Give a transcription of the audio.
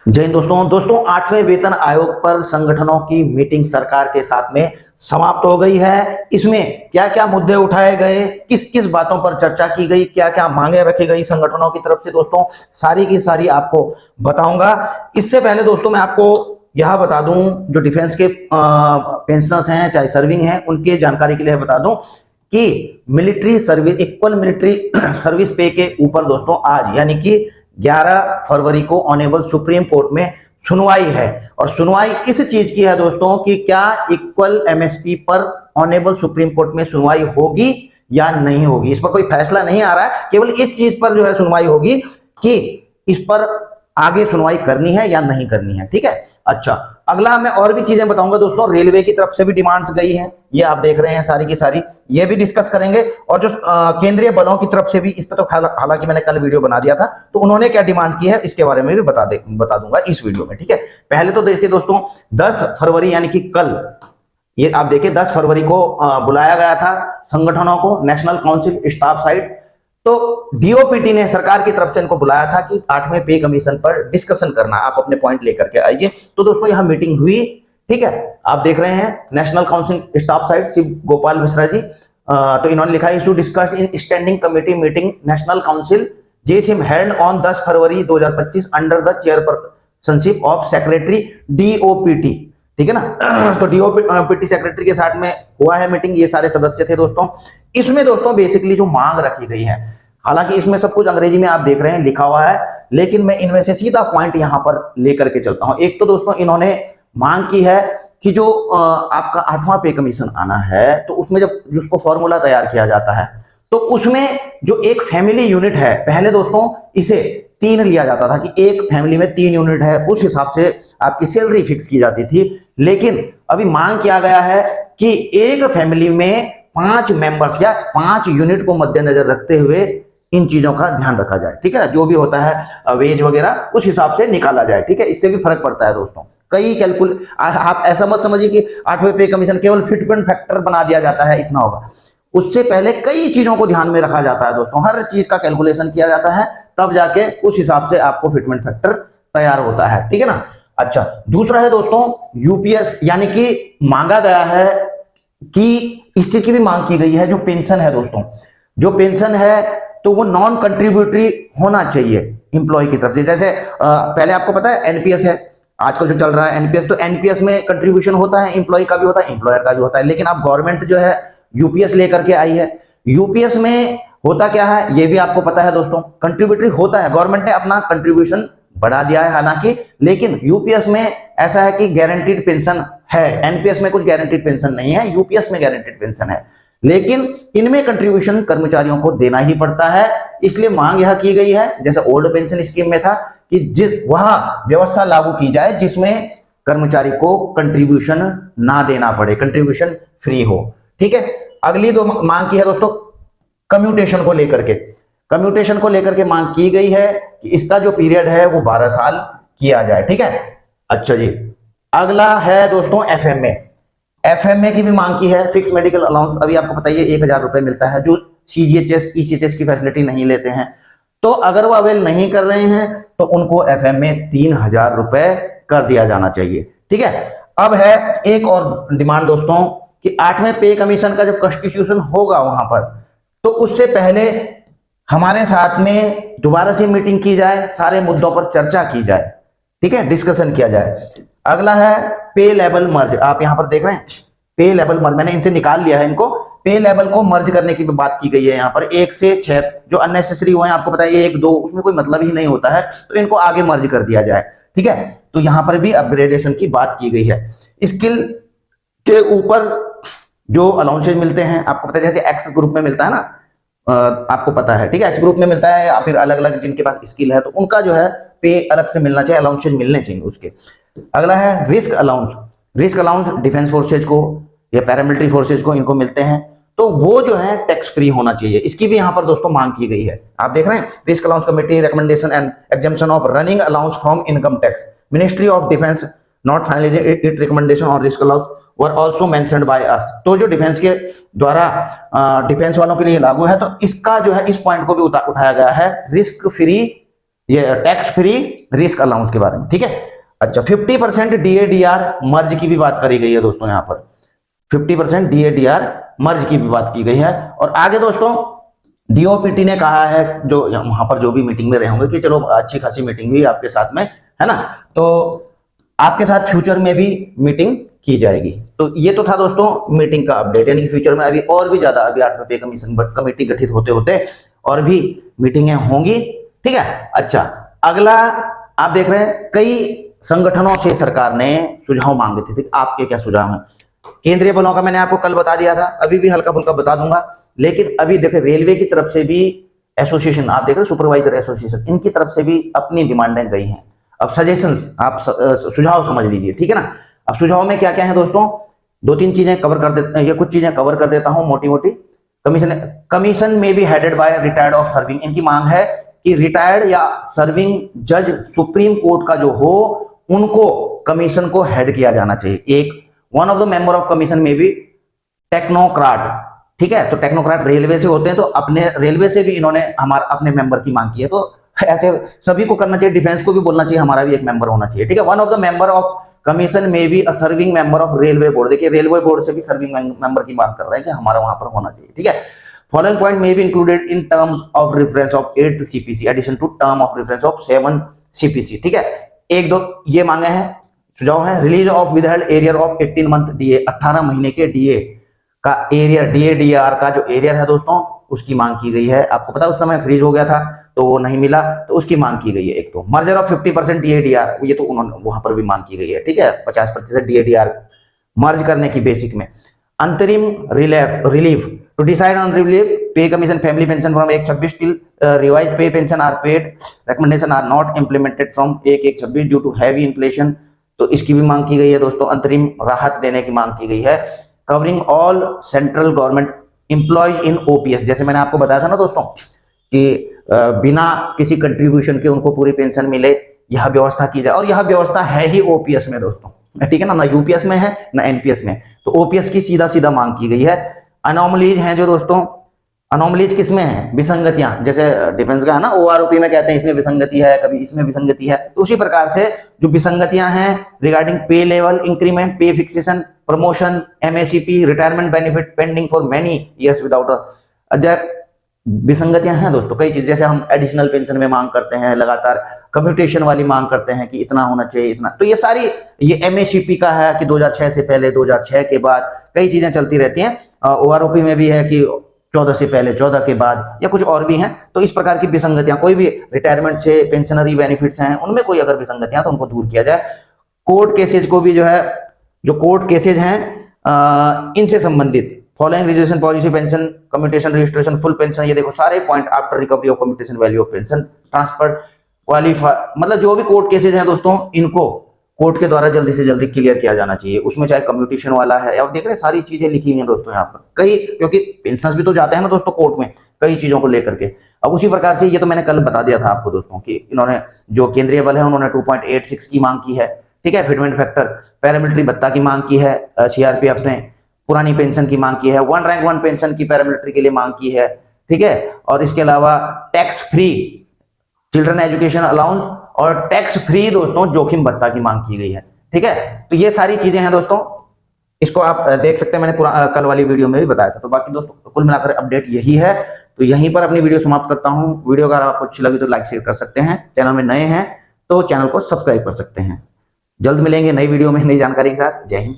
जय हिंद दोस्तों 8वें वेतन आयोग पर संगठनों की मीटिंग सरकार के साथ में समाप्त हो गई है। इसमें क्या क्या मुद्दे उठाए गए, किस किस बातों पर चर्चा की गई, क्या क्या मांगे रखी गई संगठनों की तरफ से, दोस्तों सारी की सारी आपको बताऊंगा। इससे पहले दोस्तों मैं आपको यह बता दूं, जो डिफेंस के पेंशनर्स हैं चाहे सर्विंग हैं, उनकी जानकारी के लिए बता दूं कि military service, equal military service पे के ऊपर दोस्तों आज यानी कि 11 फरवरी को ऑनेबल सुप्रीम कोर्ट में सुनवाई है। और सुनवाई इस चीज की है दोस्तों कि क्या इक्वल एमएसपी पर ऑनेबल सुप्रीम कोर्ट में सुनवाई होगी या नहीं होगी। इस पर कोई फैसला नहीं आ रहा है, केवल इस चीज पर जो है सुनवाई होगी कि इस पर आगे सुनवाई करनी है या नहीं करनी है। ठीक है, अच्छा अगला मैं और भी चीजें बताऊंगा दोस्तों। रेलवे की तरफ से भी डिमांड्स गई हैं, ये आप देख रहे हैं सारी की सारी, ये भी डिस्कस करेंगे। और जो केंद्रीय बलों की तरफ से भी, इस पर तो हालांकि मैंने कल वीडियो बना दिया था, तो उन्होंने क्या डिमांड की है इसके बारे में भी बता दूंगा इस वीडियो में। ठीक है, पहले तो देखिए दोस्तों 10 फरवरी यानी कि कल, ये आप देखिए 10 फरवरी को बुलाया गया था संगठनों को, नेशनल काउंसिल स्टाफ साइड। तो डीओपीटी ने सरकार की तरफ से इनको बुलाया था कि 8वें पे कमीशन पर डिस्कशन करना, आप अपने पॉइंट लेकर के आइए। तो दोस्तों यहां मीटिंग हुई, ठीक है, आप देख रहे हैं national council staff side Shiv Gopal Mishra ji. तो इन्होंने लिखा है, issue discussed in standing committee meeting national council JCM held on 10 February 2025 under the chairpersonship of secretary DoPT. ठीक है ना। तो डीओपीटी सेक्रेटरी के साथ में हुआ है मीटिंग, ये सारे सदस्य थे दोस्तों। इसमें दोस्तों बेसिकली जो मांग रखी गई है, हालांकि इसमें सब कुछ अंग्रेजी में आप देख रहे हैं लिखा हुआ है, लेकिन मैं इनमें से सीधा पॉइंट यहां पर लेकर के चलता हूं। एक तो दोस्तों इन्होंने मांग की है कि जो आपका 8वां पे कमीशन आना है, तो उसमें जब उसको फॉर्मूला तैयार किया जाता है, तो उसमें जो एक फैमिली यूनिट है, पहले दोस्तों इसे 3 लिया जाता था कि एक फैमिली में 3 यूनिट है, उस हिसाब से आपकी सैलरी फिक्स की जाती थी। लेकिन अभी मांग किया गया है कि एक फैमिली में 5 मेंबर्स या 5 यूनिट को मद्देनजर रखते हुए इन चीजों का ध्यान रखा जाए। ठीक है ना, जो भी होता है वेज वगैरह उस हिसाब से निकाला जाए। ठीक है, इससे भी फर्क पड़ता है दोस्तों। कई कैलकुल, आप ऐसा मत समझिए कि 8वें पे कमीशन केवल फिटमेंट फैक्टर बना दिया जाता है, इतना होगा। उससे पहले कई चीजों को ध्यान में रखा जाता है दोस्तों, हर चीज का कैलकुलेशन किया जाता है, तब जाके उस हिसाब से आपको फिटमेंट फैक्टर तैयार होता है। ठीक है ना। अच्छा, दूसरा है दोस्तों यूपीएस, यानी कि मांगा गया है कि इस चीज की भी मांग की गई है, जो पेंशन है दोस्तों, जो पेंशन है तो वो नॉन कंट्रीब्यूटरी होना चाहिए इंप्लॉय की तरफ से। जैसे पहले आपको पता है एनपीएस है आजकल जो चल रहा है एनपीएस, तो एनपीएस में कंट्रीब्यूशन होता है, इंप्लॉय का भी होता है, इंप्लॉयर का भी होता है। लेकिन अब गवर्नमेंट जो है यूपीएस लेकर के आई है। यूपीएस में होता क्या है ये भी आपको पता है दोस्तों, कंट्रीब्यूटरी होता है, गवर्नमेंट ने अपना कंट्रीब्यूशन बढ़ा दिया है हालांकि, लेकिन यूपीएस में ऐसा है कि गारंटीड पेंशन है। एनपीएस में कुछ गारंटीड पेंशन नहीं है, यूपीएस में गारंटीड पेंशन है, लेकिन इनमें कंट्रीब्यूशन कर्मचारियों को देना ही पड़ता है। इसलिए मांग यह की गई है, जैसे ओल्ड पेंशन स्कीम में था, कि वहां व्यवस्था लागू की जाए जिसमें कर्मचारी को कंट्रीब्यूशन ना देना पड़े, कंट्रीब्यूशन फ्री हो। ठीक है, अगली दो मांग की है दोस्तों कम्यूटेशन को लेकर के, कम्यूटेशन को लेकर के मांग की गई है कि इसका जो पीरियड है वो 12 साल किया जाए। ठीक है, अच्छा जी, अगला है दोस्तों एफएमए। एफएमए की भी मांग की है, फिक्स मेडिकल अलाउंस। अभी आपको बताइए 1000 रुपए मिलता है जो सीजीएचएस ईसीएचएस की फैसिलिटी नहीं लेते हैं, तो अगर वो अवेल नहीं कर रहे हैं तो उनको एफएमए 3000 रुपए कर दिया जाना चाहिए। ठीक है, अब है एक और डिमांड दोस्तों कि 8वें पे कमीशन का जब कॉन्स्टिट्यूशन होगा वहां पर, तो उससे पहले हमारे साथ में दोबारा से मीटिंग की जाए, सारे मुद्दों पर चर्चा की जाए। ठीक है, डिस्कशन किया जाए। अगला है पे लेवल मर्ज। आप यहां पर देख रहे हैं पे लेवल मर्ज, मैंने इनसे निकाल लिया है इनको। पे लेवल को मर्ज करने की बात की गई है यहाँ पर, 1 से 6 जो अननेसेसरी हुए हैं, आपको पता है 1 2 उसमें कोई मतलब ही नहीं होता है, तो इनको आगे मर्ज कर दिया जाए। ठीक है, तो यहां पर भी अपग्रेडेशन की बात की गई है। स्किल के ऊपर जो अलाउंसेज मिलते हैं, आपको पता है जैसे एक्स ग्रुप में मिलता है ना, आपको पता है। ठीक है, एक्स ग्रुप में मिलता है, या फिर अलग अलग जिनके पास स्किल है तो उनका जो है पे अलग से मिलना चाहिए, अलाउंसेज मिलने चाहिए उसके। अगला है risk allowance. Risk allowance defence forces को या पैरामिलिट्री फोर्सेज को इनको मिलते हैं, तो वो जो है टैक्स फ्री होना चाहिए। इसकी भी यहां पर दोस्तों मांग की गई है। आप देख रहे हैं risk allowance committee recommendation and exemption of running allowance from income tax, ministry of defence not finalising it recommendation on risk allowance were also mentioned by us. तो जो डिफेंस के द्वारा डिफेंस वालों के लिए लागू है, तो इसका जो है इस पॉइंट को भी उठाया गया है, रिस्क फ्री ये टैक्स फ्री रिस्क अलाउंस के बारे में, ठीक है। अच्छा, 50% DADR मर्ज की भी बात करी गई है दोस्तों, यहाँ पर 50% DADR मर्ज की भी बात की गई है। और आगे दोस्तों DOPT ने कहा है, जो वहां पर जो भी मीटिंग में रहे होंगे, कि चलो अच्छी खासी मीटिंग हुई आपके साथ में, है ना, तो आपके साथ फ्यूचर में भी मीटिंग की जाएगी। तो ये तो था दोस्तों मीटिंग का अपडेट, यानी कि फ्यूचर में अभी और भी ज्यादा, अभी 8वें पे कमीशन कमेटी गठित होते होते और भी मीटिंगें होंगी, ठीक है। अच्छा, अगला आप देख रहे हैं कई संगठनों से सरकार ने सुझाव मांगे थे, आपके क्या सुझाव हैं। केंद्रीय बलों का मैंने आपको कल बता दिया था, अभी भी हल्का फुल्का बता दूंगा, लेकिन अभी देखिए रेलवे की तरफ से भी एसोसिएशन, आप देख रहे सुपरवाइजर एसोसिएशन, इनकी तरफ से भी अपनी डिमांडें गई हैं। अब सजेशंस, आप सुझाव समझ लीजिए, ठीक है ना। अब सुझाव में क्या क्या है दोस्तों, दो तीन चीजें कवर कर देते हैं, ये कुछ चीजें कवर कर देता हूं मोटी मोटी। कमीशन में भी headed by retired of serving, इनकी मांग है कि रिटायर्ड या सर्विंग जज सुप्रीम कोर्ट का जो हो, उनको कमीशन को हेड किया जाना चाहिए। एक one of the member of commission में भी टेक्नोक्राट, ठीक है, तो टेक्नोक्राट रेलवे से होते हैं, तो अपने रेलवे से भी इन्होंने हमारा अपने मेंबर की मांग की है, तो ऐसे सभी को करना चाहिए, डिफेंस को भी बोलना चाहिए हमारा भी एक मेंबर होना चाहिए, ठीक है। One of the member of commission में भी a serving member of railway board, देखिए रेलवे बोर्ड से भी सर्विंग मेंबर की बात कर रहे हैं कि हमारा वहां पर होना चाहिए, ठीक है। फॉलोइंग पॉइंट में भी included in terms of reference of 8 CPC addition to term of reference of 7 CPC, ठीक है। एक दो ये मांगे हैं, सुझाव है। Release of withheld arrear of 18 month DA, 18 महीने के DA का एरियर, DADR का जो एरियर है दोस्तों, उसकी मांग की गई है। आपको पता उस समय फ्रीज हो गया था तो वो नहीं मिला, तो उसकी मांग की गई है। एक तो मर्जर ऑफ 50% DADR, ये तो उन्होंने वहां पर भी मांग की गई है, ठीक है, 50% DADR मर्ज करने की बेसिक में। अंतरिम relief to decide on relief pay commission family pension from 1/26 till revise pay pension are paid, recommendation are not implemented from 1/1/26 due to heavy inflation, तो इसकी भी मांग की गई है दोस्तों। अंतरिम राहत देने की मांग की गई है। Covering all central government employees इन OPS, जैसे मैंने आपको बताया था ना दोस्तों कि बिना किसी कंट्रीब्यूशन के उनको पूरी पेंशन मिले, यह व्यवस्था की जाए, और यह व्यवस्था है ही OPS में दोस्तों, ठीक है ना UPS में है ना NPS में, तो OPS की सीधा सीधा मांग की गई है। अनोमलीज हैं जो दोस्तों, अनोमलीज किसमें है, विसंगतियां, जैसे डिफेंस का है ना OROP में कहते हैं इसमें विसंगति है, कभी इसमें विसंगति है, तो उसी प्रकार से जो विसंगतियां हैं regarding pay level increment, pay fixation, promotion, MACP, retirement benefit pending for many years without विसंगतियां हैं दोस्तों, कई चीज, जैसे हम एडिशनल पेंशन में मांग करते हैं, लगातार कम्यूटेशन वाली मांग करते हैं कि इतना होना चाहिए इतना, तो ये सारी, ये MACP का है कि 2006 से पहले, 2006 के बाद, कई चीजें चलती रहती हैं। OROP में भी है कि 14 से पहले, 14 के बाद, या कुछ और भी हैं। तो इस प्रकार की विसंगतियां, कोई भी रिटायरमेंट से पेंशनरी बेनिफिट्स हैं उनमें कोई अगर विसंगतियां तो उनको दूर किया जाए। कोर्ट केसेज को भी जो है, जो कोर्ट केसेज हैं इनसे संबंधित following reservation policy, pension commutation, registration, full pension, ये देखो सारे point after recovery of commutation value of pension transfer qualify, मतलब जो भी कोर्ट केसेज हैं दोस्तों, इनको कोर्ट के द्वारा जल्दी से जल्दी क्लियर किया जाना चाहिए। उसमें चाहे कम्यूटेशन वाला है, आप देख रहे हैं सारी चीजें लिखी हुई हैं दोस्तों यहाँ पर, कई, क्योंकि पेंशन भी तो जाते हैं ना दोस्तों कोर्ट में, कई चीजों को लेकर के। अब उसी प्रकार से ये तो मैंने कल बता दिया था आपको दोस्तों कि इन्होंने जो केंद्रीय बल है उन्होंने 2.86 की मांग की है, ठीक है, फिटमेंट फैक्टर, पैरामिलिट्री भत्ता की मांग की है, CRPF ने पुरानी पेंशन की मांग की है, 1 रैंक 1 पेंशन की पैरामिलिट्री के लिए मांग की है, ठीक है, और इसके अलावा tax free children education allowance और टैक्स फ्री दोस्तों जोखिम भत्ता की मांग की गई है, ठीक है। तो ये सारी चीजें हैं दोस्तों, इसको आप देख सकते हैं, मैंने कल वाली वीडियो में भी बताया था। तो बाकी दोस्तों कुल मिलाकर अपडेट यही है। तो यहीं पर अपनी वीडियो समाप्त करता हूं। वीडियो अगर आपको अच्छी लगी तो लाइक शेयर कर सकते हैं, चैनल में नए हैं तो चैनल को सब्सक्राइब कर सकते हैं। जल्द मिलेंगे नई वीडियो में नई जानकारी के साथ। जय हिंद।